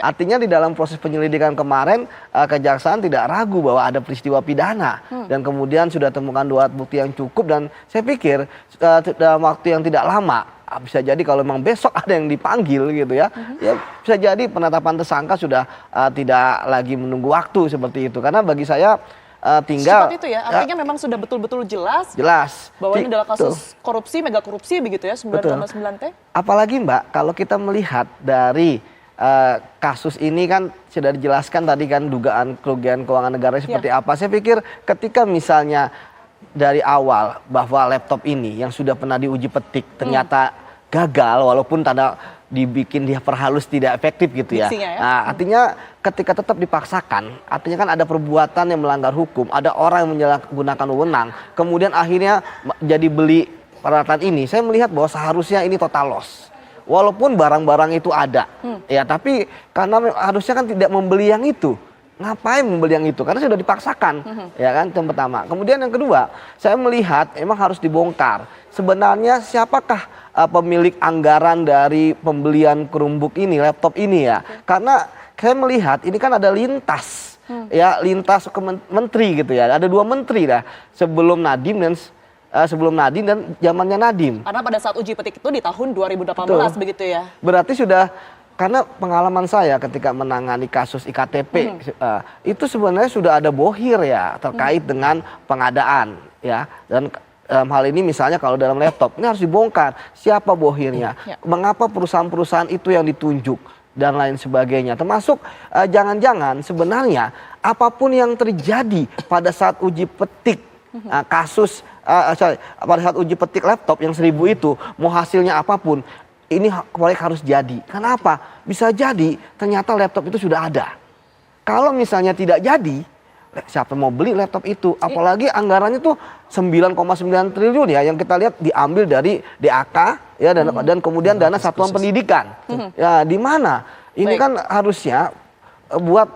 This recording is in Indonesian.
Artinya di dalam proses penyelidikan kemarin kejaksaan tidak ragu bahwa ada peristiwa pidana dan kemudian sudah temukan 2 alat bukti yang cukup, dan saya pikir dalam waktu yang tidak lama bisa jadi kalau memang besok ada yang dipanggil gitu ya, ya bisa jadi penetapan tersangka sudah tidak lagi menunggu waktu seperti itu, karena bagi saya tinggal seperti itu ya, artinya memang sudah betul-betul jelas bahwa ini adalah kasus korupsi, mega korupsi begitu ya, 9,9 T. Apalagi Mbak, kalau kita melihat dari kasus ini kan sudah dijelaskan tadi kan dugaan kerugian keuangan negara seperti apa. Saya pikir ketika misalnya dari awal bahwa laptop ini yang sudah pernah diuji petik ternyata gagal, walaupun tanda dibikin dia perhalus tidak efektif gitu ya. Nah, artinya ketika tetap dipaksakan, artinya kan ada perbuatan yang melanggar hukum, ada orang yang menyalahgunakan wewenang, kemudian akhirnya jadi beli peralatan ini. Saya melihat bahwa seharusnya ini total loss. Walaupun barang-barang itu ada, ya tapi karena harusnya kan tidak membeli yang itu. Ngapain membeli yang itu? Karena sudah dipaksakan, ya kan, yang pertama. Kemudian yang kedua, saya melihat emang harus dibongkar. Sebenarnya siapakah pemilik anggaran dari pembelian Chromebook ini, laptop ini ya? Karena saya melihat ini kan ada lintas, ya lintas ke menteri gitu ya. Ada 2 menteri dah sebelum Nadiem dan zamannya Nadiem. Karena pada saat uji petik itu di tahun 2018 begitu ya. Berarti sudah, karena pengalaman saya ketika menangani kasus IKTP itu sebenarnya sudah ada bohir ya terkait dengan pengadaan ya, dan hal ini misalnya kalau dalam laptop ini harus dibongkar siapa bohirnya, mengapa perusahaan-perusahaan itu yang ditunjuk dan lain sebagainya, termasuk jangan-jangan sebenarnya apapun yang terjadi pada saat uji petik kasus pada saat uji petik laptop yang 1000 itu, mau hasilnya apapun ini proyek harus jadi. Kenapa? Bisa jadi ternyata laptop itu sudah ada. Kalau misalnya tidak jadi, siapa mau beli laptop itu? Apalagi anggarannya tuh 9,9 triliun ya, yang kita lihat diambil dari DAK ya, dan kemudian dana satuan pendidikan. Ya di mana? Ini kan harusnya buat